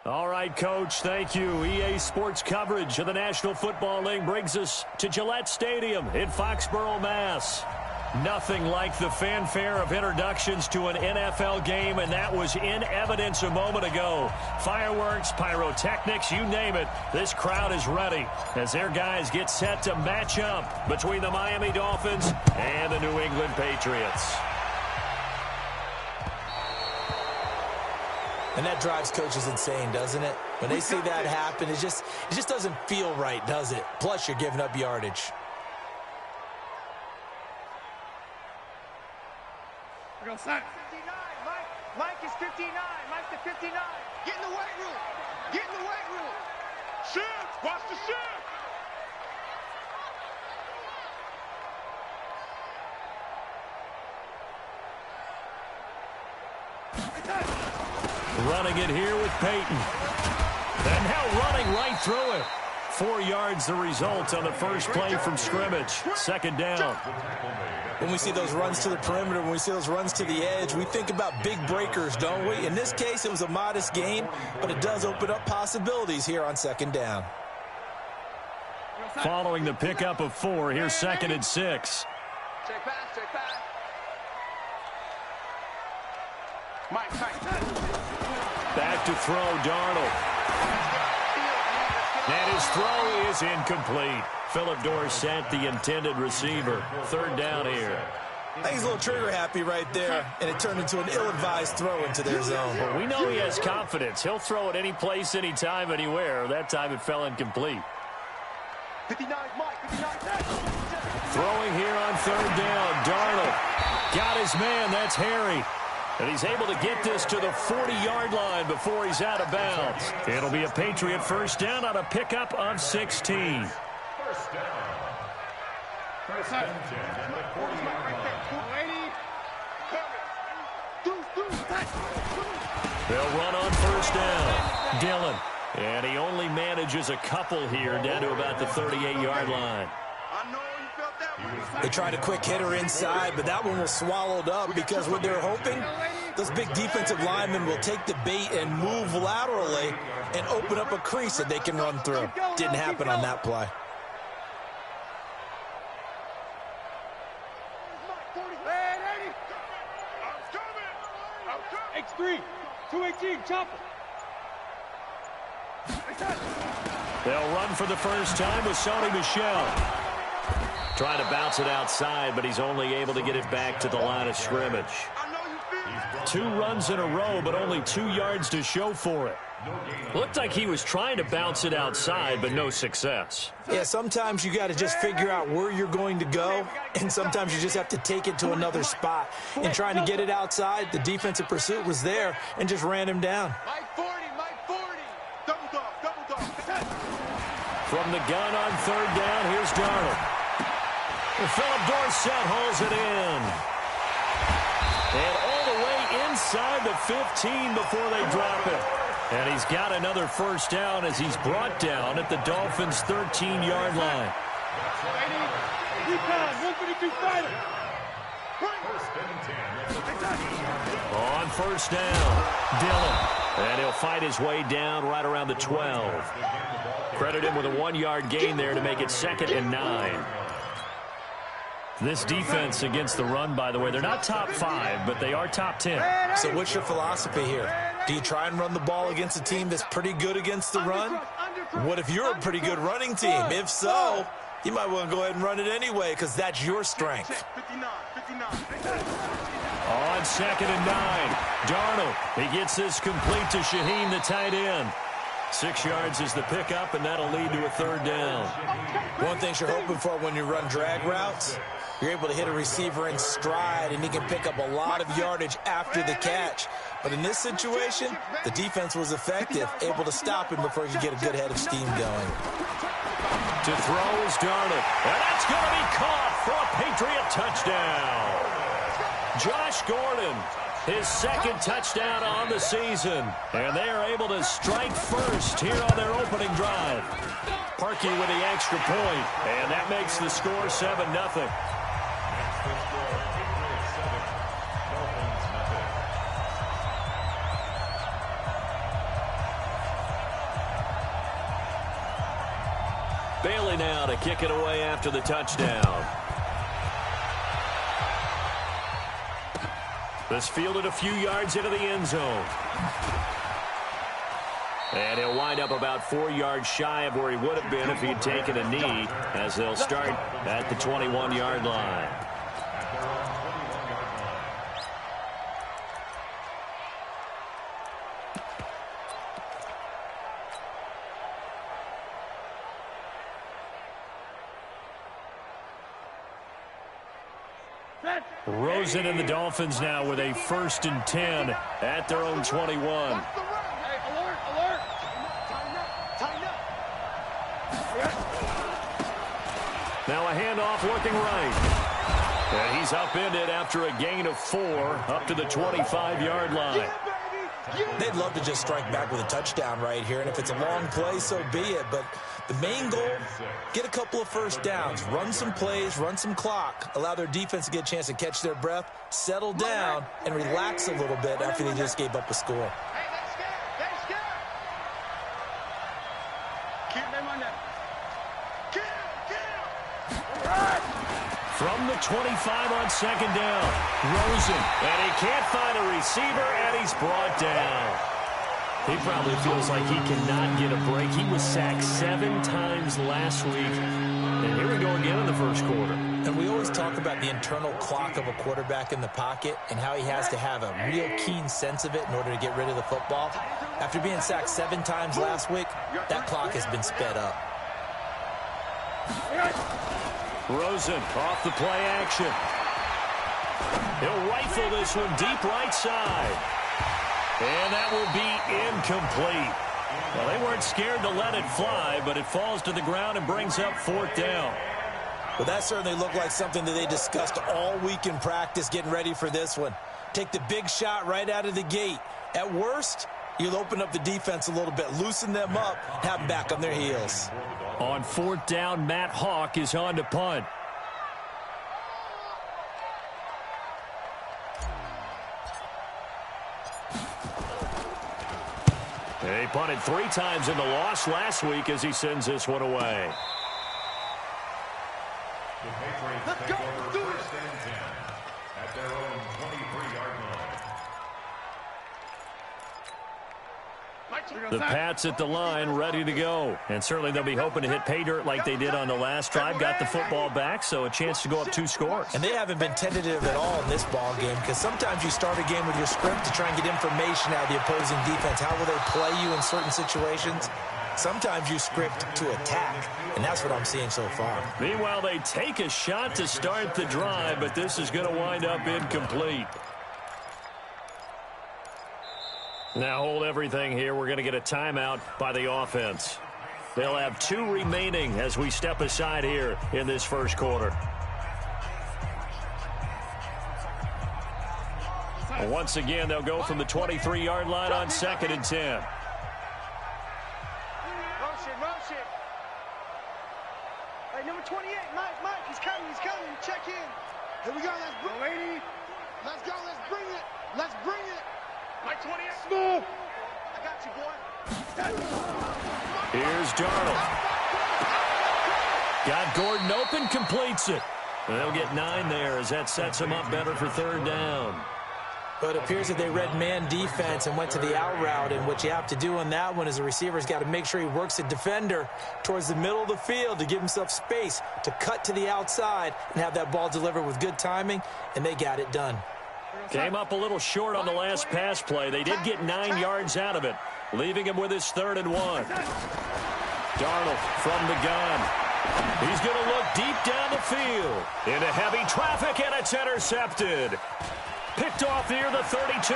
All right, Coach, thank you. EA Sports coverage of the National Football League brings us to Gillette Stadium in Foxborough, Mass. Nothing like the fanfare of introductions to an NFL game, and that was in evidence a moment ago. Fireworks, pyrotechnics, you name it. This crowd is ready as their guys get set to match up between the Miami Dolphins and the New England Patriots. And that drives coaches insane, doesn't it? When they see that happen, it just doesn't feel right, does it? Plus, you're giving up yardage. We're going to set. 59, Mike is 59. Mike's the 59. Get in the weight room. Get in the weight room. Shift. Watch the shift. Running it here with Peyton. And now running right through it. 4 yards the result on the first play from scrimmage. Second down. When we see those runs to the perimeter, when we see those runs to the edge, we think about big breakers, don't we? In this case, it was a modest gain, but it does open up possibilities here on second down. Following the pickup of 4, here's 2nd and 6. Check pass, check pass. Mike. Back to throw, Darnold. And his throw is incomplete. Philip Dorsett, the intended receiver. Third down here. I think he's a little trigger happy right there, and it turned into an ill-advised throw into their zone. But we know he has confidence. He'll throw it any place, anytime, anywhere. That time it fell incomplete. 59, Mike. 59. Throwing here on third down. Darnold got his man. That's Harry. And he's able to get this to the 40-yard line before he's out of bounds. It'll be a Patriot first down on a pickup of 16. First down. First and 10 at the 40-yard line. They'll run on first down. Dillon. And he only manages a couple here down to about the 38-yard line. They tried a quick hitter inside, but that one was swallowed up because what they're hoping, those big defensive linemen will take the bait and move laterally and open up a crease that they can run through. Didn't happen on that play. X3, 218, chopper. They'll run for the first time with Sony Michel. Trying to bounce it outside, but he's only able to get it back to the line of scrimmage. 2 runs in a row, but only 2 yards to show for it. Looked like he was trying to bounce it outside, but no success. Yeah, sometimes you got to just figure out where you're going to go, and sometimes you just have to take it to another spot. In trying to get it outside, the defensive pursuit was there and just ran him down. Mike 40. Double dog. From the gun on third down, here's Darnold. Philip Dorsett holds it in. And all the way inside the 15 before they drop it. And he's got another first down as he's brought down at the Dolphins' 13-yard line. 152 fighter. On first down, Dillon. And he'll fight his way down right around the 12. Credit him with a 1-yard gain there to make it 2nd and 9. This defense against the run, by the way, they're not top 5, but they are top 10. So what's your philosophy here? Do you try and run the ball against a team that's pretty good against the run? What if you're a pretty good running team? If so, you might want to go ahead and run it anyway because that's your strength. 59. On 2nd and 9, Darnold. He gets this complete to Shaheen, the tight end. 6 yards is the pickup, and that'll lead to a third down. One thing you're hoping for when you run drag routes, you're able to hit a receiver in stride, and he can pick up a lot of yardage after the catch. But in this situation, the defense was effective, able to stop him before he could get a good head of steam going. To throw is Darnold. And that's going to be caught for a Patriot touchdown. Josh Gordon, his 2nd touchdown on the season. And they are able to strike first here on their opening drive. Parkey with the extra point, and that makes the score 7-0. Bailey now to kick it away after the touchdown. This fielded a few yards into the end zone. And he'll wind up about 4 yards shy of where he would have been if he'd taken a knee, as they'll start at the 21-yard line. Rosen and the Dolphins now with a 1st and 10 at their own 21. Alert, alert. Now a handoff looking right. And he's upended after a gain of 4 up to the 25-yard line. They'd love to just strike back with a touchdown right here, and if it's a long play, so be it. But the main goal, get a couple of first downs, run some plays, run some clock, allow their defense to get a chance to catch their breath, settle down, and relax a little bit after they just gave up a score. Hey, they're scared. Keep them on that. From the 25 on 2nd down, Rosen, and he can't find a receiver, and he's brought down. He probably feels like he cannot get a break. He was sacked 7 times last week, and here we go again in the first quarter. And we always talk about the internal clock of a quarterback in the pocket and how he has to have a real keen sense of it in order to get rid of the football. After being sacked 7 times last week, that clock has been sped up. Rosen off the play action. He'll rifle this one deep right side. And that will be incomplete. Well, they weren't scared to let it fly, but it falls to the ground and brings up 4th down. Well, that certainly looked like something that they discussed all week in practice getting ready for this one. Take the big shot right out of the gate. At worst, you'll open up the defense a little bit, loosen them up, have them back on their heels. On 4th down, Matt Hawk is on to punt. He punted 3 times in the loss last week as he sends this one away. The Patriots take over 1st and 10 at their own 23-yard line. The Pats at the line, ready to go. And certainly they'll be hoping to hit pay dirt like they did on the last drive. Got the football back, so a chance to go up 2 scores. And they haven't been tentative at all in this ball game, because sometimes you start a game with your script to try and get information out of the opposing defense. How will they play you in certain situations? Sometimes you script to attack, and that's what I'm seeing so far. Meanwhile, they take a shot to start the drive, but this is going to wind up incomplete. Now hold everything here. We're going to get a timeout by the offense. They'll have 2 remaining as we step aside here in this first quarter. Once again, they'll go from the 23-yard line on 2nd and 10. Motion. Hey, number 28, Mike, he's coming. Check in. Here we go, let's go, lady. Let's go, let's bring it. Mike 28. Move. I got you, boy. Here's Darnold. Got Gordon open, completes it. And they'll get 9 there as that sets him up better for 3rd down. But it appears that they read man defense and went to the out route, and what you have to do on that one is the receiver's got to make sure he works the defender towards the middle of the field to give himself space to cut to the outside and have that ball delivered with good timing, and they got it done. Came up a little short on the last pass play. They did get 9 yards out of it, leaving him with his 3rd and 1. Darnold from the gun. He's going to look deep down the field into heavy traffic, and it's intercepted. Picked off near the 32.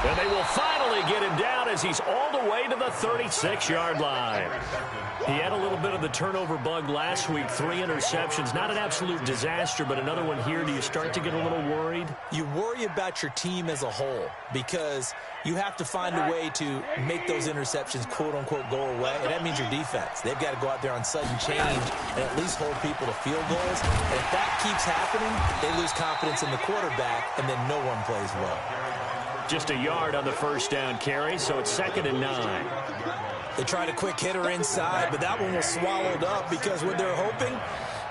And they will finally get him down as he's all the way to the 36-yard line. He had a little bit of the turnover bug last week, 3 interceptions. Not an absolute disaster, but another one here. Do you start to get a little worried? You worry about your team as a whole because you have to find a way to make those interceptions, quote-unquote, go away, and that means your defense. They've got to go out there on sudden change and at least hold people to field goals. And if that keeps happening, they lose confidence in the quarterback, and then no one plays well. Just a yard on the 1st down carry, so it's 2nd and 9. They tried a quick hitter inside, but that one was swallowed up because what they're hoping,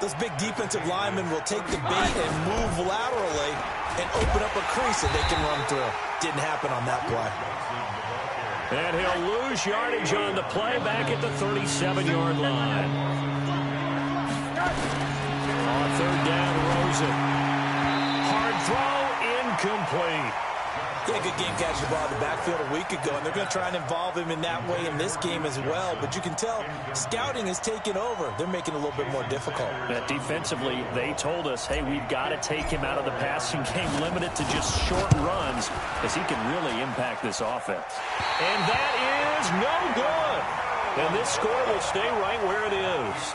those big defensive linemen will take the bait and move laterally and open up a crease that they can run through. Didn't happen on that play. And he'll lose yardage on the play back at the 37-yard line. On third down, Rosen. Hard throw, incomplete. He had a good game catching the ball in the backfield a week ago, and they're going to try and involve him in that way in this game as well. But you can tell scouting is taking over. They're making it a little bit more difficult. Defensively, they told us, hey, we've got to take him out of the passing game, limit it to just short runs, as he can really impact this offense. And that is no good. And this score will stay right where it is.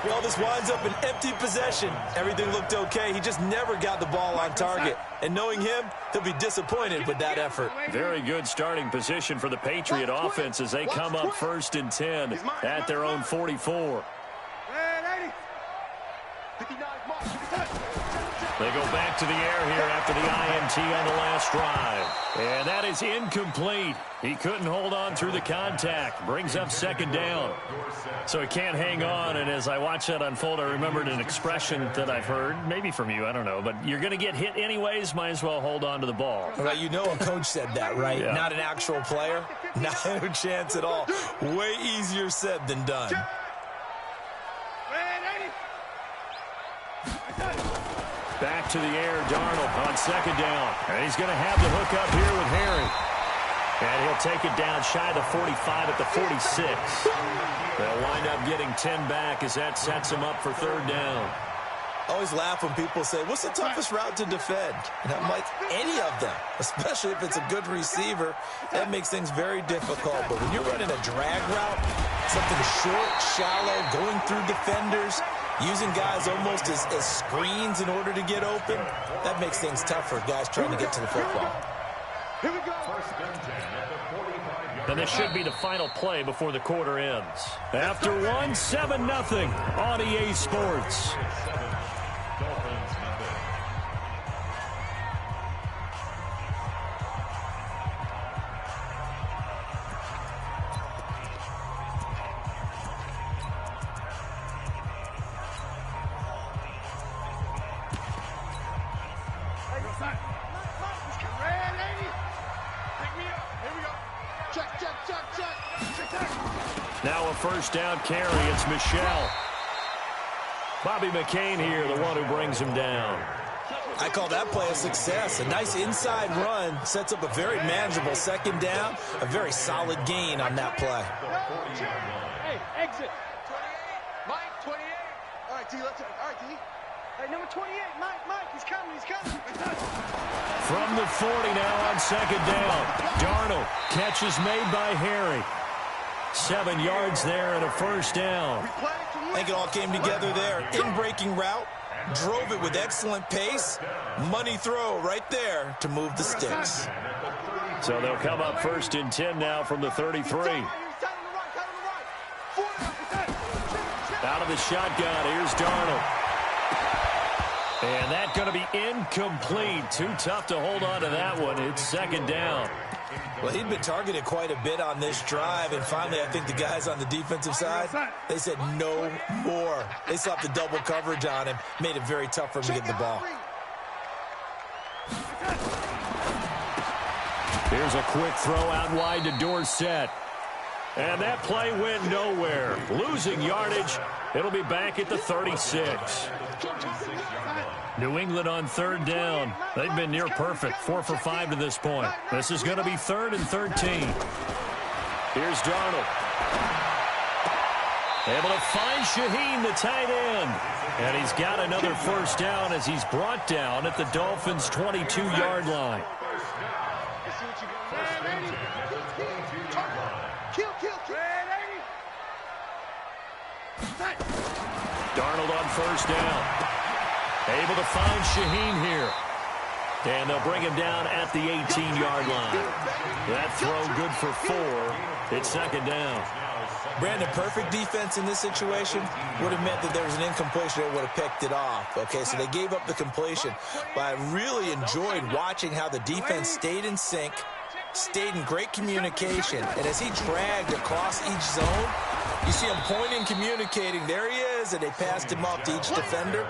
Well, this winds up an empty possession. Everything looked okay. He just never got the ball on target. And knowing him, he'll be disappointed with that effort. Very good starting position for the Patriot offense as they come up 1st and 10 at their own 44. They go back to the air here after the INT on the last drive. And that is incomplete. He couldn't hold on through the contact. Brings up 2nd down. So he can't hang on. And as I watched that unfold, I remembered an expression that I've heard, maybe from you, I don't know. But you're going to get hit anyways, might as well hold on to the ball. Well, you know a coach said that, right? Yeah. Not an actual player. Not a chance at all. Way easier said than done. Back to the air, Darnold on 2nd down. And he's going to have the hook up here with Harry. And he'll take it down shy of the 45 at the 46. They'll wind up getting 10 back as that sets him up for 3rd down. I always laugh when people say, what's the toughest route to defend? And I'm like, any of them, especially if it's a good receiver. That makes things very difficult. But when you're running a drag route, something short, shallow, going through defenders, using guys almost as screens in order to get open, that makes things tough for guys trying to get to the football. Here we go. And this should be the final play before the quarter ends. After one, 7-0 on EA Sports. Now a 1st down carry. It's Michel. Bobby McCain here, the one who brings him down. I call that play a success. A nice inside run sets up a very manageable 2nd down. A very solid gain on that play. Hey, exit. 28. Mike, 28. All right, D, let's go. All right, D. Hey, number 28, Mike, he's coming. From the 40 now on 2nd down. Darnold, catch is made by Harry. 7 yards there and a 1st down. I think it all came together there. In-breaking route, drove it with excellent pace. Money throw right there to move the sticks. So they'll come up 1st and 10 now from the 33. Out of the shotgun, here's Darnold. And that's going to be incomplete. Too tough to hold on to that one. It's 2nd down. Well, he'd been targeted quite a bit on this drive, and finally I think the guys on the defensive side, they said no more. They slapped the double coverage on him, made it very tough for him to get the ball. Here's a quick throw out wide to Dorsett. And that play went nowhere. Losing yardage. It'll be back at the 36. New England on 3rd down. They've been near perfect. 4 for 5 to this point. This is going to be 3rd and 13. Here's Darnold. Able to find Shaheen, the tight end. And he's got another 1st down as he's brought down at the Dolphins' 22-yard line. Darnold on 1st down. Able to find Shaheen here. And they'll bring him down at the 18-yard line. That throw good for 4. It's 2nd down. Brandon, perfect defense in this situation would have meant that there was an incompletion. They would have picked it off. Okay, so they gave up the completion. But I really enjoyed watching how the defense stayed in sync, stayed in great communication. And as he dragged across each zone, you see him pointing, communicating. There he is, and they passed him off to each defender.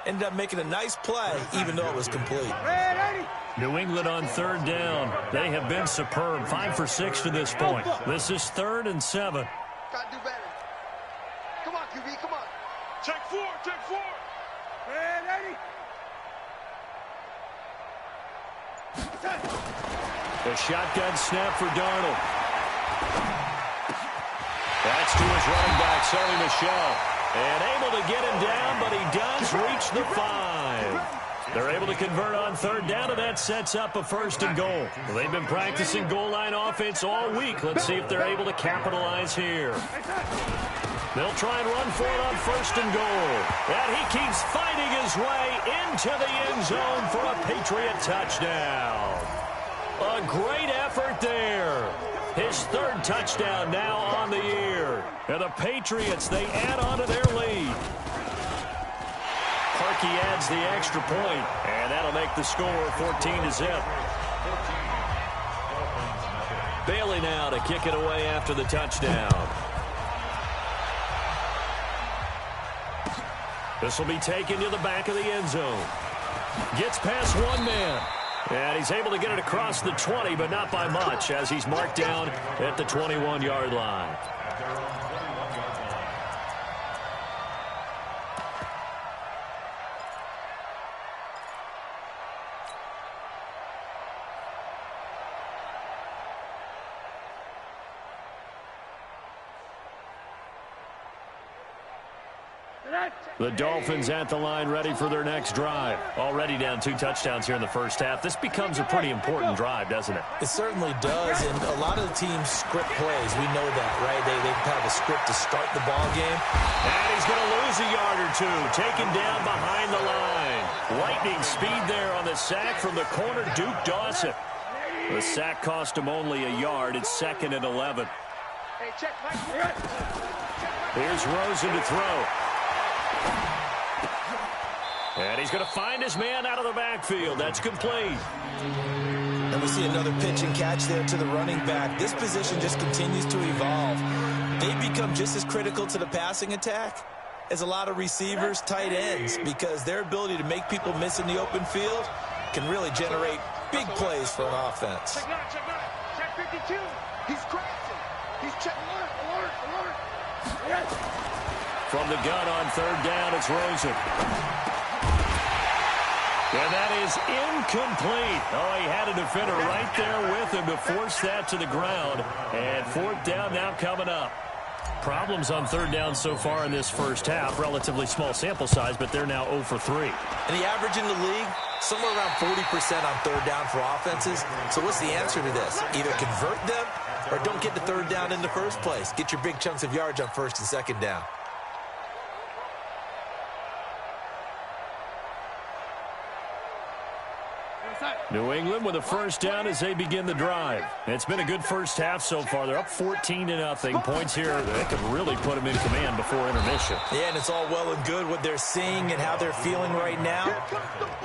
Ended up making a nice play, even though it was complete. New England on third down. They have been superb. 5 for 6 to this point. This is 3rd and 7. Gotta do better. Come on, QB, come on. Check 4, check 4. Ready? The shotgun snap for Darnold. That's to his running back, Sony Michel. And able to get him down, but he does reach the 5. They're able to convert on third down, and that sets up a 1st and goal. Well, they've been practicing goal line offense all week. Let's see if they're able to capitalize here. They'll try and run for it on 1st and goal. And he keeps fighting his way into the end zone for a Patriot touchdown. A great effort there. His 3rd touchdown now on the year. And the Patriots, they add on to their lead. Parkey adds the extra point, and that'll make the score 14-0. Bailey now to kick it away after the touchdown. This will be taken to the back of the end zone. Gets past one man. And he's able to get it across the 20, but not by much, as he's marked down at the 21-yard line. The Dolphins at the line ready for their next drive. Already down 2 touchdowns here in the first half. This becomes a pretty important drive, doesn't it? It certainly does, and a lot of the teams script plays. We know that, right? They have a script to start the ball game. And he's going to lose a yard or 2. Taken down behind the line. Lightning speed there on the sack from the corner, Duke Dawson. The sack cost him only a yard. It's 2nd and 11. Here's Rosen to throw. And he's going to find his man out of the backfield. That's complete. And we see another pitch and catch there to the running back. This position just continues to evolve. They become just as critical to the passing attack as a lot of receivers, tight ends, because their ability to make people miss in the open field can really generate big plays for an offense. Check 9, check 52. He's crashing. He's checking alert. Yes. From the gun on third down, it's Rosen. And that is incomplete. Oh, he had a defender right there with him to force that to the ground. And 4th down now coming up. Problems on third down so far in this first half. Relatively small sample size, but they're now 0 for 3. And the average in the league, somewhere around 40% on third down for offenses. So what's the answer to this? Either convert them or don't get the third down in the first place. Get your big chunks of yards on 1st and 2nd down. New England with a 1st down as they begin the drive. It's been a good first half so far. They're up 14-0. Points here, they could really put them in command before intermission. Yeah, and it's all well and good what they're seeing and how they're feeling right now.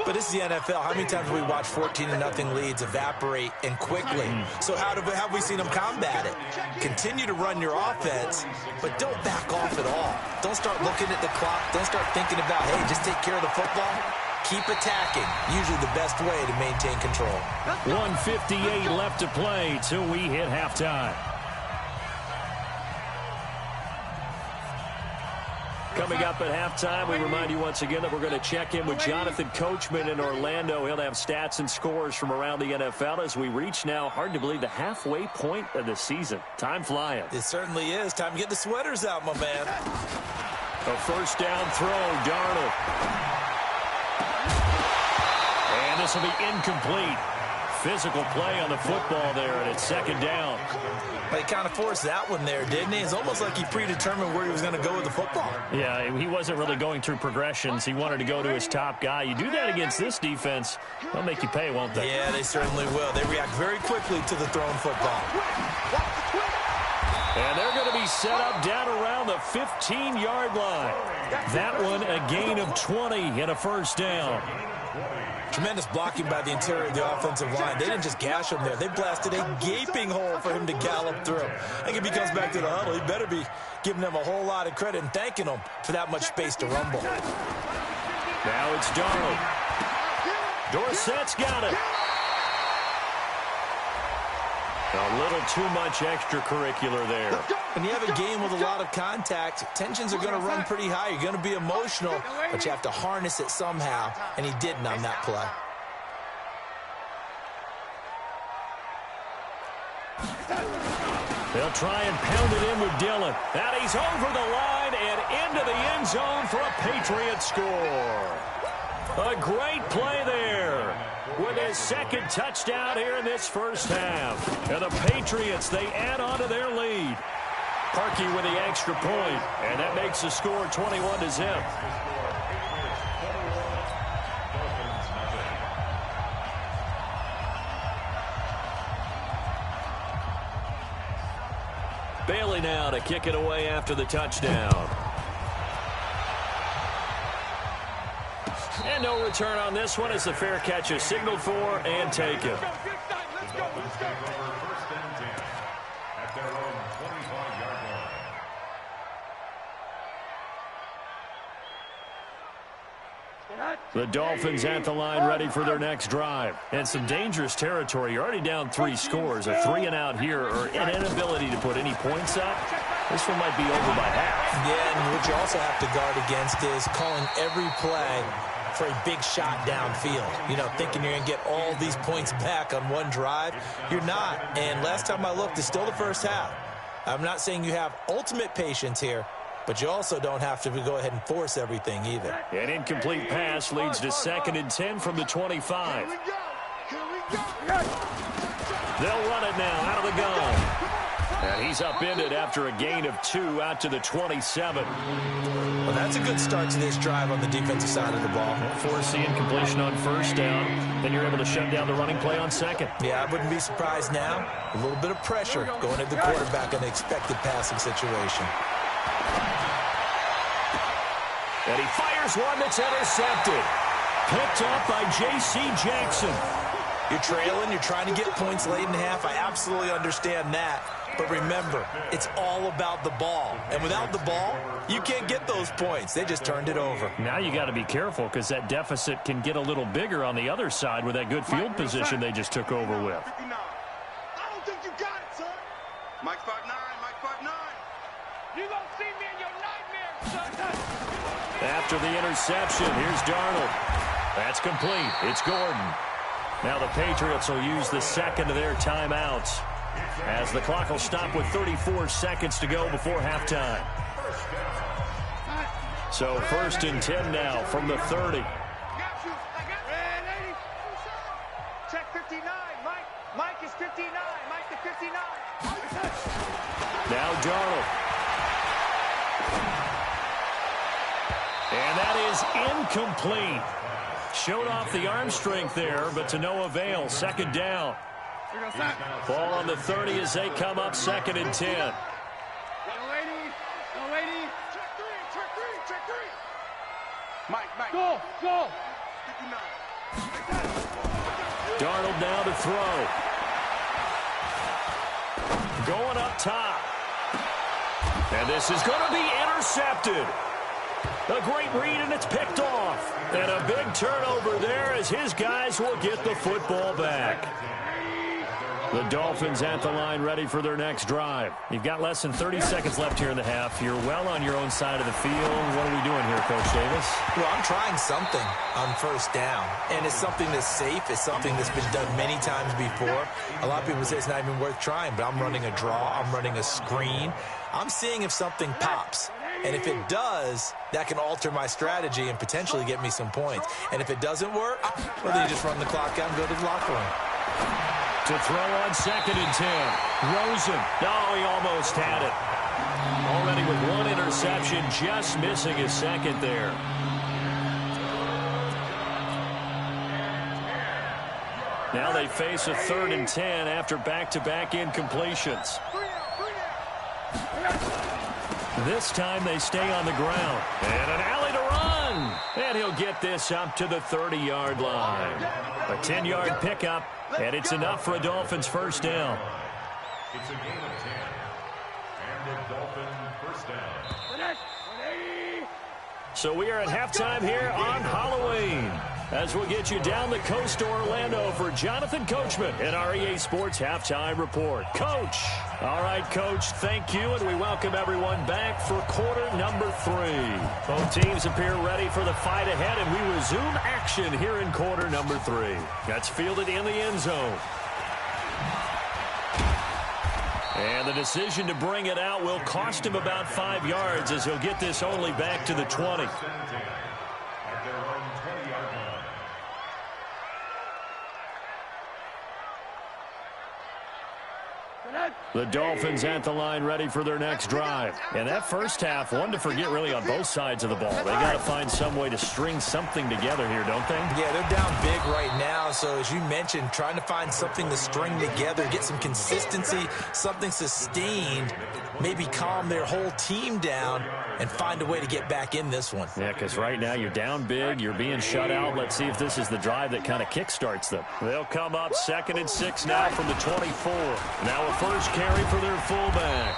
But this is the NFL. How many times have we watched 14-0 leads evaporate and quickly? So how have we seen them combat it? Continue to run your offense, but don't back off at all. Don't start looking at the clock. Don't start thinking about, hey, just take care of the football. Keep attacking. Usually the best way to maintain control. 1:58 left to play till we hit halftime. Coming up at halftime, we remind you once again that we're going to check in with Jonathan Coachman in Orlando. He'll have stats and scores from around the NFL as we reach now, hard to believe, the halfway point of the season. Time flying. It certainly is. Time to get the sweaters out, my man. A 1st down throw, Darnold. And this will be incomplete. Physical play on the football there, and it's 2nd down. But he kind of forced that one there, didn't he? It's almost like he predetermined where he was going to go with the football. Yeah, he wasn't really going through progressions. He wanted to go to his top guy. You do that against this defense, they'll make you pay, won't they? Yeah, they certainly will. They react very quickly to the thrown football. And they're going to be set up down around the 15-yard line. That one a gain of 20 and a 1st down. Tremendous blocking by the interior of the offensive line. They didn't just gash him there. They blasted a gaping hole for him to gallop through. I think if he comes back to the huddle, he better be giving them a whole lot of credit and thanking them for that much space to rumble. Now it's Darnold. Dorsett's got it. A little too much extracurricular there. When you have a game with a lot of contact, tensions are going to run pretty high. You're going to be emotional, but you have to harness it somehow, and he didn't on that play. They'll try and pound it in with Dillon. And he's over the line and into the end zone for a Patriot score. A great play there with his second touchdown here in this first half. And the Patriots, they add on to their lead. Parkey with the extra point, and that makes the score 21-0. Bailey now to kick it away after the touchdown. And no return on this one as the fair catch is signaled for and taken. Let's go. First and 10 at their own 25-yard line. The Dolphins at the line ready for their next drive. And some dangerous territory. You're already down 3 scores. A 3-and-out here or an inability to put any points up. This one might be over by half. Yeah, and what you also have to guard against is calling every play for a big shot downfield. You know, thinking you're going to get all these points back on one drive. You're not. And last time I looked, it's still the first half. I'm not saying you have ultimate patience here, but you also don't have to go ahead and force everything either. An incomplete pass leads to 2nd and 10 from the 25. Here we go. They'll run it now out of the gun. And he's upended after a gain of 2 out to the 27. Well, that's a good start to this drive on the defensive side of the ball. Force the incompletion on first down. Then you're able to shut down the running play on second. Yeah, I wouldn't be surprised now. A little bit of pressure going at the quarterback in an expected passing situation. And he fires one that's intercepted. Picked up by J.C. Jackson. You're trailing, you're trying to get points late in half. I absolutely understand that. But remember, it's all about the ball. And without the ball, you can't get those points. They just turned it over. Now you got to be careful because that deficit can get a little bigger on the other side with that good field position they just took over with. 59. I don't think you got it, son. Mike 5'9", Mike 5'9". You gonna see me in your nightmares, son. After the interception, here's Darnold. That's complete. It's Gordon. Now the Patriots will use the second of their timeouts as the clock will stop with 34 seconds to go before halftime. So 1st and 10 now from the 30. Got you. Ready? Check 59. Mike is 59. Mike the 59. Now Darnold. And that is incomplete. Showed off the arm strength there, but to no avail. 2nd down. Ball on the 30 as they come up 2nd and 10. No lady. Check three. Mike. Go. 59. Darnold now to throw. Going up top. And this is going to be intercepted. A great read, and it's picked off. And a big turnover there as his guys will get the football back. The Dolphins at the line ready for their next drive. You've got less than 30 seconds left here in the half. You're well on your own side of the field. What are we doing here, Coach Davis? Well, I'm trying something on first down, and it's something that's safe. It's something that's been done many times before. A lot of people say it's not even worth trying, but I'm running a draw. I'm running a screen. I'm seeing if something pops. And if it does, that can alter my strategy and potentially get me some points. And if it doesn't work, well, then you just run the clock out and go to the locker room. To throw on 2nd and 10. Rosen. No, he almost had it. Already with one interception, just missing his second there. Now they face a 3rd and 10 after back-to-back incompletions. This time they stay on the ground. And an alley to run. run. And he'll get this up to the 30-yard line. A 10-yard pickup, and it's enough for a Dolphins first down. It's a gain of 10. And the Dolphin first down. So we are at halftime here on Halloween, as we'll get you down the coast to Orlando for Jonathan Coachman in our EA Sports Halftime Report. Coach. All right, Coach, thank you, and we welcome everyone back for quarter number 3. Both teams appear ready for the fight ahead, and we resume action here in quarter number 3. That's fielded in the end zone. And the decision to bring it out will cost him about 5 yards, as he'll get this only back to the 20. At their own 20-yard line. The Dolphins at the line ready for their next drive. And that first half, one to forget really on both sides of the ball. They got to find some way to string something together here, don't they? Yeah, they're down big right now. So as you mentioned, trying to find something to string together, get some consistency, something sustained, maybe calm their whole team down and find a way to get back in this one. Yeah, because right now you're down big, you're being shut out. Let's see if this is the drive that kind of kickstarts them. They'll come up 2nd and 6 now from the 24. Now a first carry for their fullback.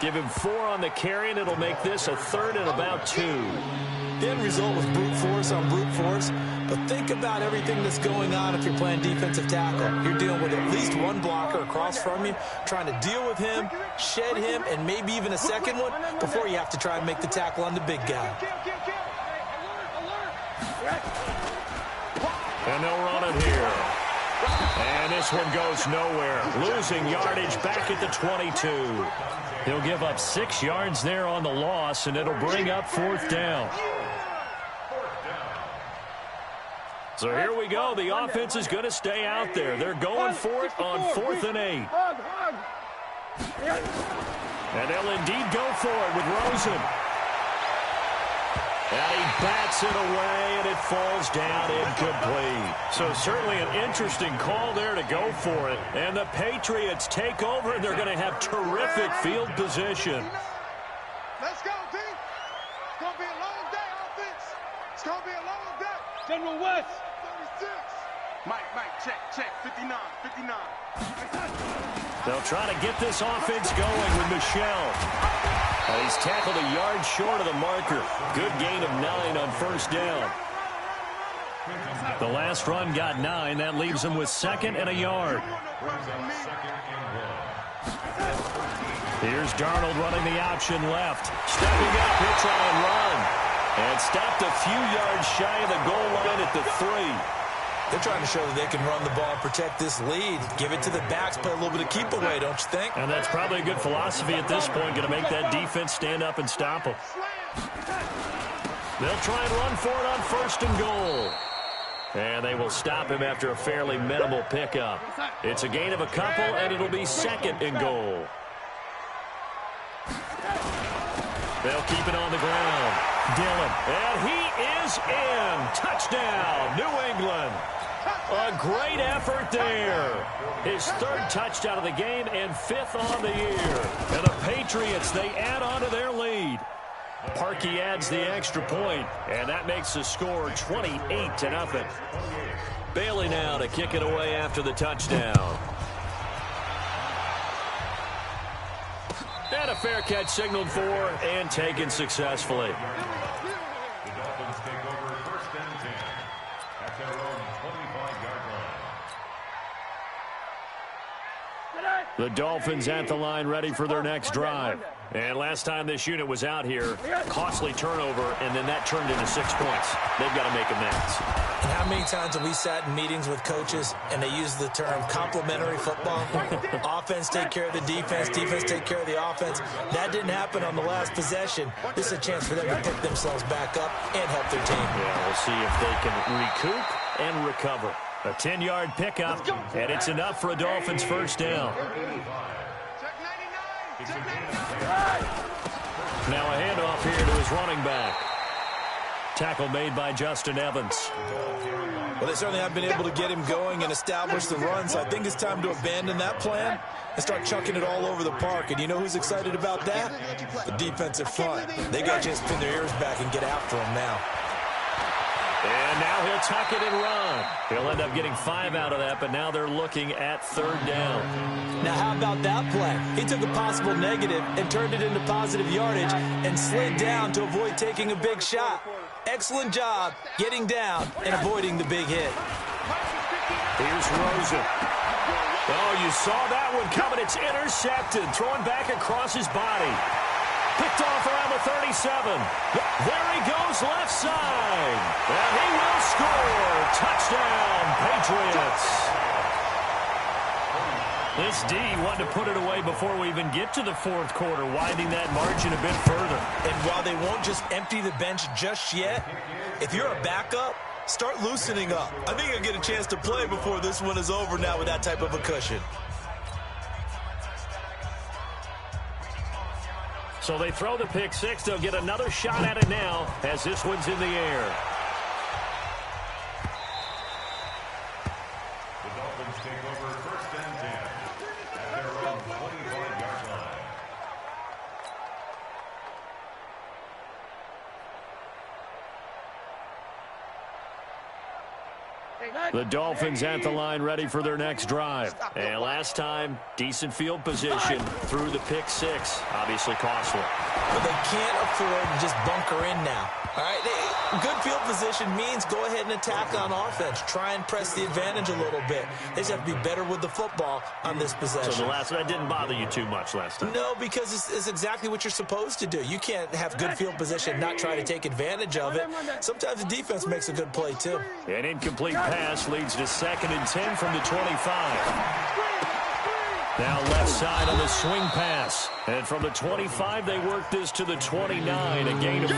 Give him 4 on the carry, and it'll make this a 3rd and about 2. The end result was brute force on brute force, but think about everything that's going on if you're playing defensive tackle. You're dealing with at least one blocker across from you, trying to deal with him, shed him, and maybe even a second one before you have to try and make the tackle on the big guy. And they'll run it here. And this one goes nowhere. Losing yardage back at the 22. He'll give up 6 yards there on the loss, and it'll bring up 4th down. So here we go. The offense is going to stay out there. They're going for it on 4th and 8. And they'll indeed go for it with Rosen. And he bats it away, and it falls down incomplete. So certainly an interesting call there to go for it. And the Patriots take over, and they're going to have terrific field position. Let's go, team. It's going to be a long day, offense. It's going to be a long day. General West. 36. Mike, check. 59. They'll try to get this offense going with Michel. He's tackled a yard short of the marker. Good gain of 9 on first down. The last run got 9. That leaves him with 2nd and a yard. Here's Darnold running the option left. Stepping up, he'll try and run. And stopped a few yards shy of the goal line at the 3. They're trying to show that they can run the ball and protect this lead. Give it to the backs, play a little bit of keep away, don't you think? And that's probably a good philosophy at this point, going to make that defense stand up and stop them. They'll try and run for it on 1st and goal. And they will stop him after a fairly minimal pickup. It's a gain of a couple, and it'll be 2nd and goal. They'll keep it on the ground. Dillon, and he is in. Touchdown, New England. A great effort there. His 3rd touchdown of the game and 5th on the year. And the Patriots, they add on to their lead. Parkey adds the extra point, and that makes the score 28-0. Bailey now to kick it away after the touchdown. And a fair catch signaled for and taken successfully. The Dolphins take over 1st and 10 at their own 25-yard line. The Dolphins at the line ready for their next drive. And last time this unit was out here, costly turnover, and then that turned into 6 points. They've got to make amends. And how many times have we sat in meetings with coaches and they use the term complementary football? Offense take care of the defense, defense take care of the offense. That didn't happen on the last possession. This is a chance for them to pick themselves back up and help their team. Yeah, we'll see if they can recoup and recover. A 10-yard pickup, and it's enough for a Dolphins first down. Now a handoff here to his running back. Tackle made by Justin Evans. Well, they certainly have been able to get him going and establish the run, so I think it's time to abandon that plan and start chucking it all over the park. And you know who's excited about that? The defensive front. They got a chance to pin their ears back and get after him now. And now he'll tuck it and run. He'll end up getting 5 out of that, but now they're looking at 3rd down. Now how about that play? He took a possible negative and turned it into positive yardage and slid down to avoid taking a big shot. Excellent job getting down and avoiding the big hit. Here's Rosen. Oh, you saw that one coming. It's intercepted. Throwing back across his body. Picked off around the 37. There he goes left side. And he will score. Touchdown, Patriots. This D wanted to put it away before we even get to the 4th quarter, widening that margin a bit further. And while they won't just empty the bench just yet, if you're a backup, start loosening up. I think you'll get a chance to play before this one is over now with that type of a cushion. So they throw the pick 6. They'll get another shot at it now as this one's in the air. The Dolphins take over 1st and 10 at their own 25-yard line. The Dolphins at the line ready for their next drive. And last time, decent field position through the pick 6. Obviously costly. But they can't afford to just bunker in now. All right, good field position means go ahead and attack on offense. Try and press the advantage a little bit. They just have to be better with the football on this possession. So the last one, that didn't bother you too much last time? No, because it's exactly what you're supposed to do. You can't have good field position and not try to take advantage of it. Sometimes the defense makes a good play, too. An incomplete pass leads to 2nd and 10 from the 25. Now left side on the swing pass. And from the 25, they work this to the 29, a gain of 4.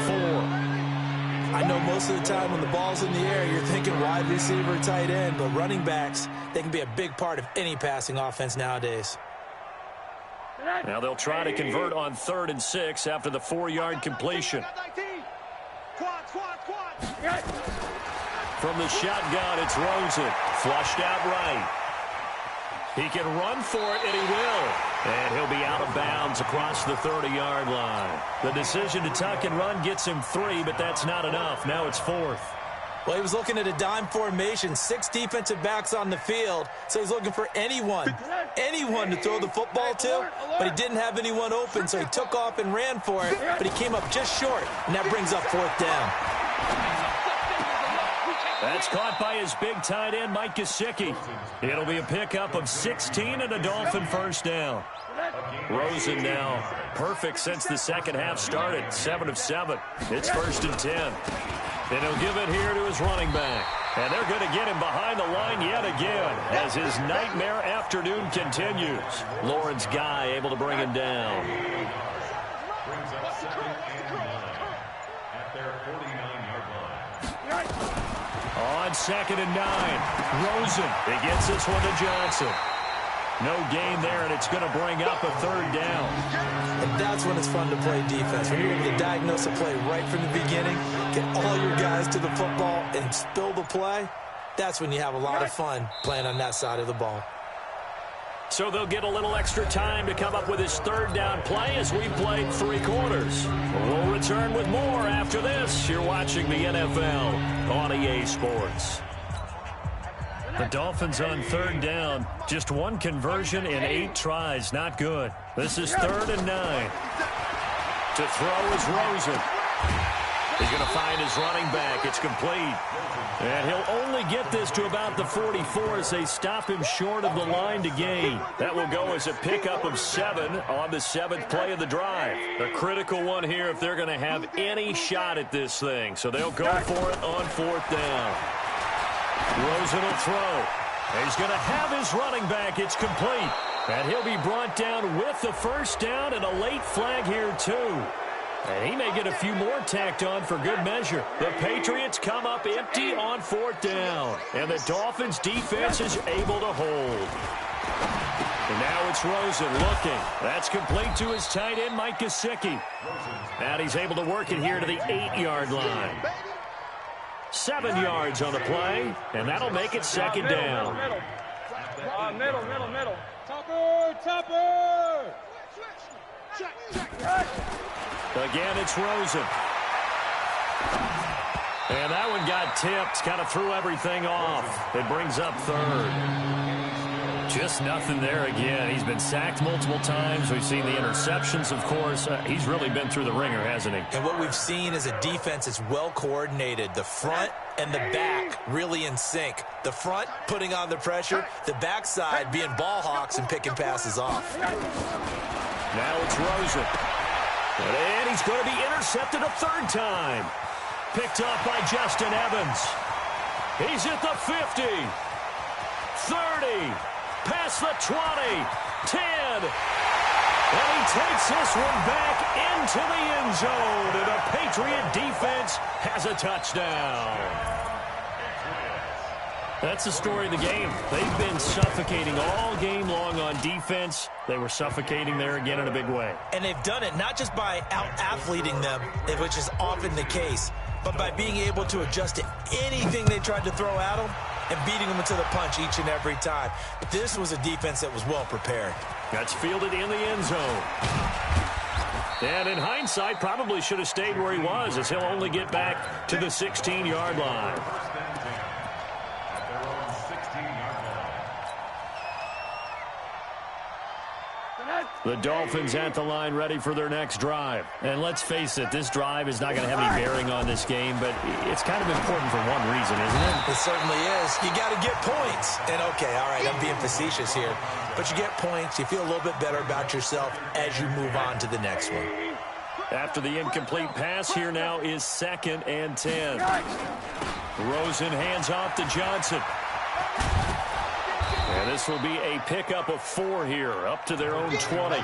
I know most of the time when the ball's in the air, you're thinking wide receiver, tight end, but running backs, they can be a big part of any passing offense nowadays. Now they'll try to convert on 3rd and 6 after the 4-yard completion. From the shotgun, it's Rosen. Flushed out right. He can run for it, and he will. And he'll be out of bounds across the 30-yard line. The decision to tuck and run gets him 3, but that's not enough. Now it's 4th. Well, he was looking at a dime formation, 6 defensive backs on the field, so he's looking for anyone to throw the football to, but he didn't have anyone open, so he took off and ran for it, but he came up just short, and that brings up 4th down. That's caught by his big tight end, Mike Gesicki. It'll be a pickup of 16 and a Dolphin 1st down. Rosen now perfect since the second half started, 7 of 7. It's 1st and 10. And he'll give it here to his running back. And they're going to get him behind the line yet again as his nightmare afternoon continues. Lawrence Guy able to bring him down. Brings up 2nd and 9 at their 49-yard line. On 2nd and 9, Rosen. He gets this one to Johnson. No gain there, and it's going to bring up a 3rd down. And that's when it's fun to play defense. When you're able to diagnose a play right from the beginning, get all your guys to the football, and spill the play, that's when you have a lot of fun playing on that side of the ball. So they'll get a little extra time to come up with his 3rd down play as we played 3 quarters. We'll return with more after this. You're watching the NFL on EA Sports. The Dolphins on 3rd down. Just 1 conversion in 8 tries. Not good. This is 3rd and 9. To throw is Rosen. He's going to find his running back. It's complete. And he'll only get this to about the 44 as they stop him short of the line to gain. That will go as a pickup of 7 on the 7th play of the drive. A critical one here if they're going to have any shot at this thing. So they'll go for it on 4th down. Rosen will throw. He's going to have his running back. It's complete. And he'll be brought down with the 1st down and a late flag here too. And he may get a few more tacked on for good measure. The Patriots come up empty on 4th down. And the Dolphins defense is able to hold. And now it's Rosen looking. That's complete to his tight end, Mike Gesicki. And he's able to work it here to the 8-yard line. 7 yards on the play, and that'll make it 2nd down. Middle. Topper! Check. Again, it's Rosen. And that one got tipped, kind of threw everything off. It brings up third. Just nothing there again. He's been sacked multiple times. We've seen the interceptions, of course. He's really been through the ringer, hasn't he? And what we've seen is a defense that's well coordinated. The front and the back really in sync. The front putting on the pressure, the backside being ball hawks and picking passes off. Now it's Rosen. And he's going to be intercepted a third time. Picked off by Justin Evans. He's at the 50. 30. Past the 20. 10. And he takes this one back into the end zone. And the Patriot defense has a touchdown. That's the story of the game. They've been suffocating all game long on defense. They were suffocating there again in a big way. And they've done it not just by out-athleting them, which is often the case, but by being able to adjust to anything they tried to throw at them and beating them into the punch each and every time. This was a defense that was well prepared. That's fielded in the end zone. And in hindsight, probably should have stayed where he was, as he'll only get back to the 16-yard line. The Dolphins at the line ready for their next drive. And let's face it, this drive is not going to have any bearing on this game, but it's kind of important for one reason, isn't it? It certainly is. You got to get points. And, okay, all right, I'm being facetious here. But you get points, you feel a little bit better about yourself as you move on to the next one. After the incomplete pass, here now is 2nd and 10. Rosen hands off to Johnson. And this will be a pickup of 4 here, up to their own 20.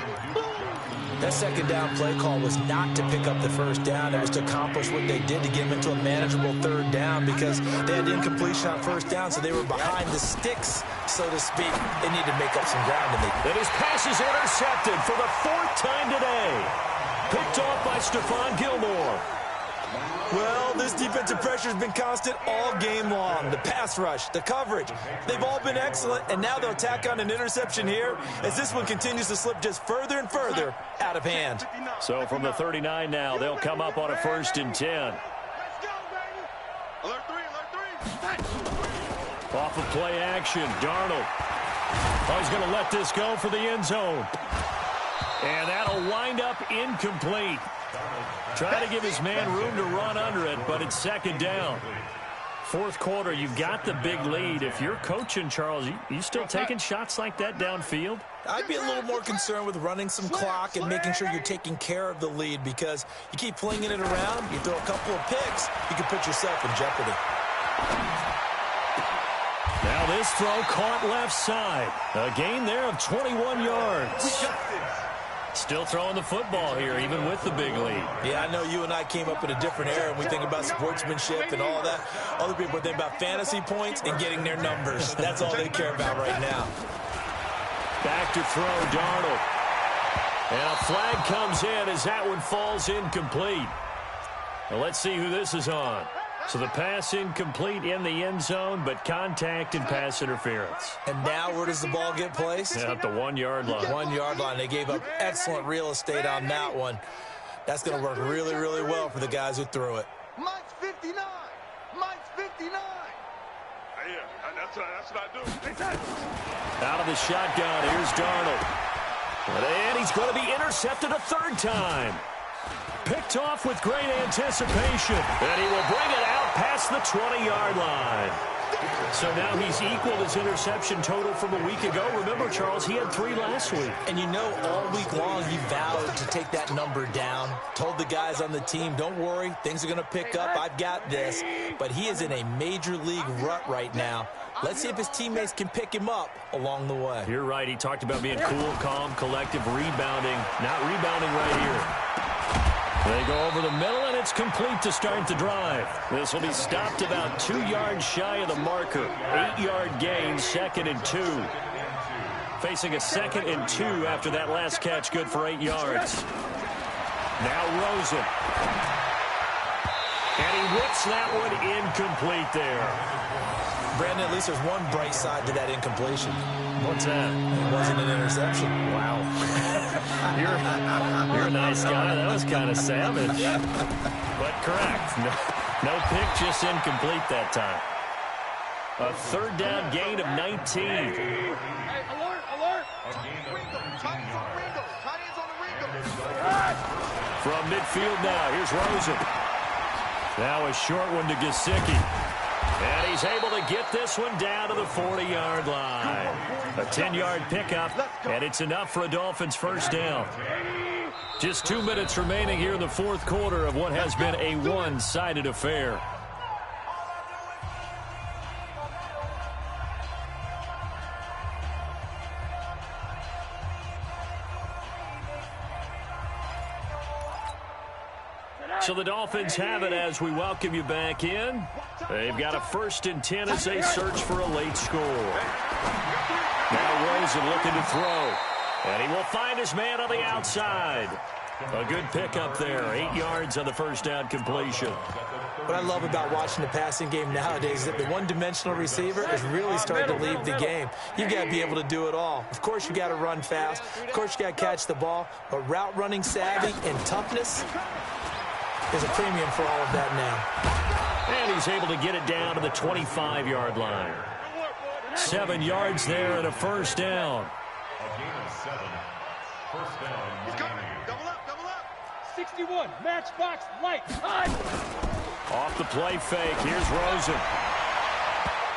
That second down play call was not to pick up the first down. It was to accomplish what they did to get them into a manageable third down because they had incompletion on first down, so they were behind the sticks, so to speak. They needed to make up some ground. And his pass is intercepted for the 4th time today. Picked off by Stephon Gilmore. Well, this defensive pressure has been constant all game long. The pass rush, the coverage, they've all been excellent, and now they'll tack on an interception here as this one continues to slip just further and further out of hand. So from the 39 now, they'll come up on a 1st and 10. Let's go, baby. Alert 3. Off of play action, Darnold. Oh, he's going to let this go for the end zone. And that'll wind up incomplete. Try to give his man room to run under it, but it's 2nd down. 4th quarter, you've got the big lead. If you're coaching, Charles, you still taking shots like that downfield? I'd be a little more concerned with running some clock and making sure you're taking care of the lead because you keep flinging it around, you throw a couple of picks, you can put yourself in jeopardy. Now this throw caught left side. A gain there of 21 yards. Still throwing the football here, even with the big lead. Yeah, I know you and I came up in a different era, and we think about sportsmanship and all that. Other people think about fantasy points and getting their numbers. That's all they care about right now. Back to throw, Darnold. And a flag comes in as that one falls incomplete. Now let's see who this is on. So the pass incomplete in the end zone, but contact and pass interference. And now where does the ball get placed? At the 1-yard line. 1-yard line. They gave up excellent real estate on that one. That's going to work really, really well for the guys who threw it. Mike's 59. Mike's 59. Yeah, that's what I do. Out of the shotgun, here's Darnold. And he's going to be intercepted a 3rd time. Picked off with great anticipation. And he will bring it out past the 20-yard line. So now he's equaled his interception total from a week ago. Remember, Charles, he had 3 last week. And you know, all week long he vowed to take that number down. Told the guys on the team, don't worry, things are going to pick up. I've got this. But he is in a major league rut right now. Let's see if his teammates can pick him up along the way. You're right. He talked about being cool, calm, collective, rebounding. Not rebounding right here. They go over the middle, and it's complete to start the drive. This will be stopped about 2 yards shy of the marker. 8-yard gain, 2nd and 2. Facing a 2nd and 2 after that last catch, good for 8 yards. Now Rosen. And he whips that one incomplete there. Brandon, at least there's one bright side to that incompletion. What's that? It wasn't an interception. Wow. you're a nice guy. That was kind of savage. But correct. No pick, just incomplete that time. A third down gain of 19. Hey, alert, alert. Ringo, tight ends on Ringo. Tight ends on the Ringo. From midfield now, here's Rosen. Now a short one to Gesicki. And he's able to get this one down to the 40-yard line. A 10-yard pickup, and it's enough for a Dolphins first down. Just 2 minutes remaining here in the fourth quarter of what has been a one-sided affair. So the Dolphins have it as we welcome you back in. They've got a 1st and 10 as they search for a late score. Now Rosen looking to throw. And he will find his man on the outside. A good pickup there. 8 yards on the first down completion. What I love about watching the passing game nowadays is that the one-dimensional receiver is really starting to leave the game. You've got to be able to do it all. Of course, you got to run fast. Of course, you got to catch the ball. But route running savvy and toughness, there's a premium for all of that now. And he's able to get it down to the 25-yard line. 7 yards there and a first down. A gain of 7. First down. He's coming. Double up, double up. 61, matchbox, light, time. Off the play fake, here's Rosen.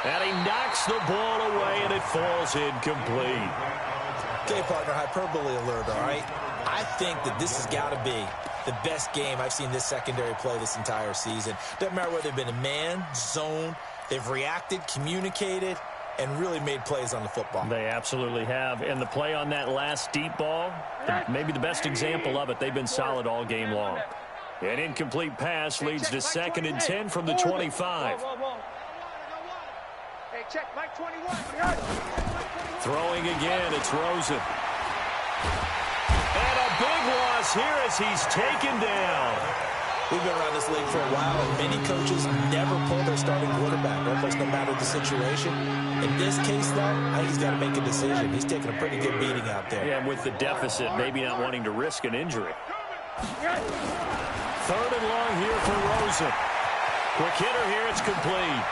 And he knocks the ball away, and it falls incomplete. Okay, partner, hyperbole alert, all right? I think that this has got to be the best game I've seen this secondary play this entire season. Doesn't matter whether they've been a man, zone, they've reacted, communicated, and really made plays on the football. They absolutely have. And the play on that last deep ball, maybe the best example of it, they've been solid all game long. An incomplete pass leads to 2nd and 10 from the 25. Hey, check, Mike 21. Throwing again, it's Rosen. And a big loss here as he's taken down. We've been around this league for a while, and many coaches never pull their starting quarterback, almost no matter the situation. In this case, though, I think he's got to make a decision. He's taking a pretty good beating out there. Yeah, and with the deficit, maybe not wanting to risk an injury. 3rd and long here for Rosen. Quick hitter here, it's complete.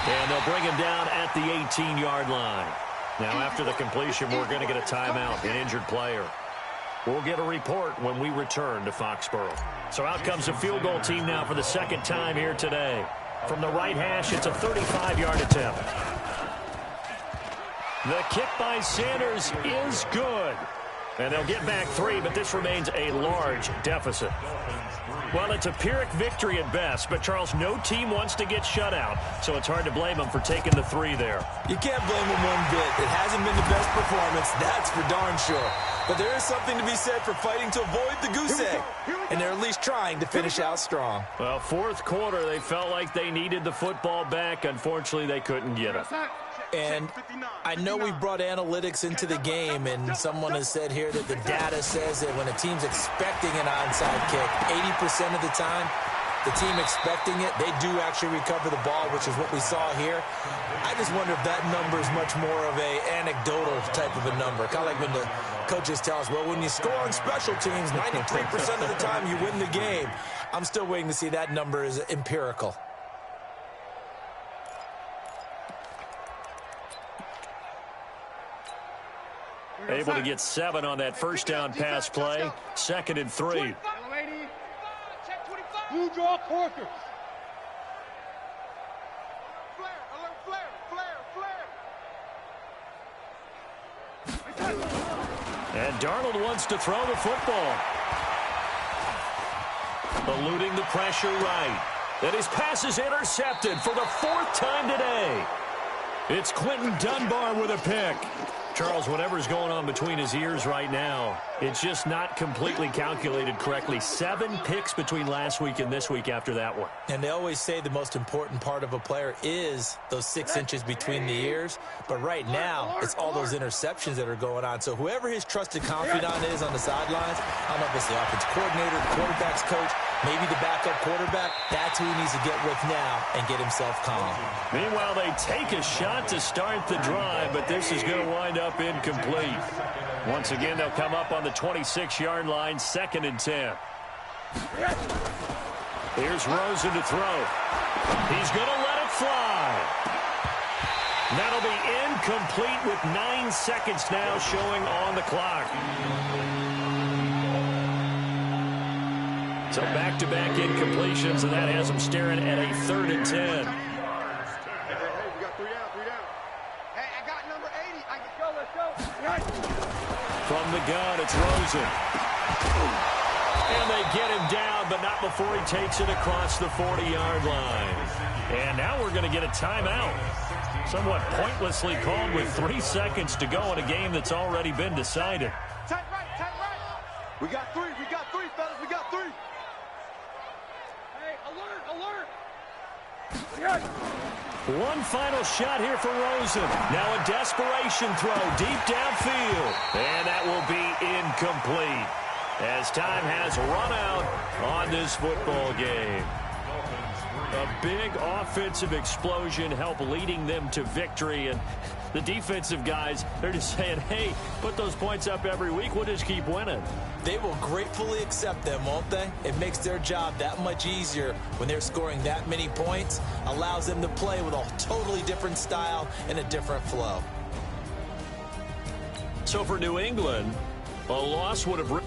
And they'll bring him down at the 18-yard line. Now, after the completion, we're going to get a timeout, an injured player. We'll get a report when we return to Foxborough. So out comes the field goal team now for the 2nd time here today. From the right hash, it's a 35-yard attempt. The kick by Sanders is good. And they'll get back 3, but this remains a large deficit. Well, it's a Pyrrhic victory at best, but, Charles, no team wants to get shut out, so it's hard to blame them for taking the 3 there. You can't blame them one bit. It hasn't been the best performance, that's for darn sure. But there is something to be said for fighting to avoid the goose egg, and they're at least trying to finish out strong. Well, 4th quarter, they felt like they needed the football back. Unfortunately, they couldn't get it. And I know we've brought analytics into the game, and someone has said here that the data says that when a team's expecting an onside kick, 80% of the time, the team expecting it, they do actually recover the ball, which is what we saw here. I just wonder if that number is much more of an anecdotal type of a number. Kind of like when the coaches tell us, well, when you score on special teams, 93% of the time you win the game. I'm still waiting to see that number is empirical. Able to get 7 on that first down pass play. 2nd and 3. Blue draw Corkers. Flare, alert, flare, flare, flare. And Darnold wants to throw the football. Eluding the pressure right. And his pass is intercepted for the 4th time today. It's Quentin Dunbar with a pick. Charles, whatever's going on between his ears right now, it's just not completely calculated correctly. 7 picks between last week and this week after that one. And they always say the most important part of a player is those 6 inches between the ears. But right now, it's all those interceptions that are going on. So whoever his trusted confidant is on the sidelines, I don't know if it's the offensive coordinator, the quarterback's coach, Maybe the backup quarterback, that's who he needs to get with now and get himself calm. Meanwhile, they take a shot to start the drive, but this is going to wind up incomplete. Once again, they'll come up on the 26-yard line, 2nd and 10. Here's Rosen to throw. He's going to let it fly. That'll be incomplete with 9 seconds now showing on the clock. So back-to-back incompletions, and that has them staring at a 3rd and 10. Hey, we got 3 down, 3 down. Hey, I got number 80. Let's go. From the gun, it's Rosen. And they get him down, but not before he takes it across the 40-yard line. And now we're going to get a timeout. Somewhat pointlessly called with 3 seconds to go in a game that's already been decided. Tight right, tight right. We got 3, fellas, we got 3. Hey, alert. One final shot here for Rosen. Now a desperation throw deep downfield. And that will be incomplete as time has run out on this football game. A big offensive explosion helped leading them to victory. And the defensive guys, they're just saying, hey, put those points up every week. We'll just keep winning. They will gratefully accept them, won't they? It makes their job that much easier when they're scoring that many points. Allows them to play with a totally different style and a different flow. So for New England, a loss would have...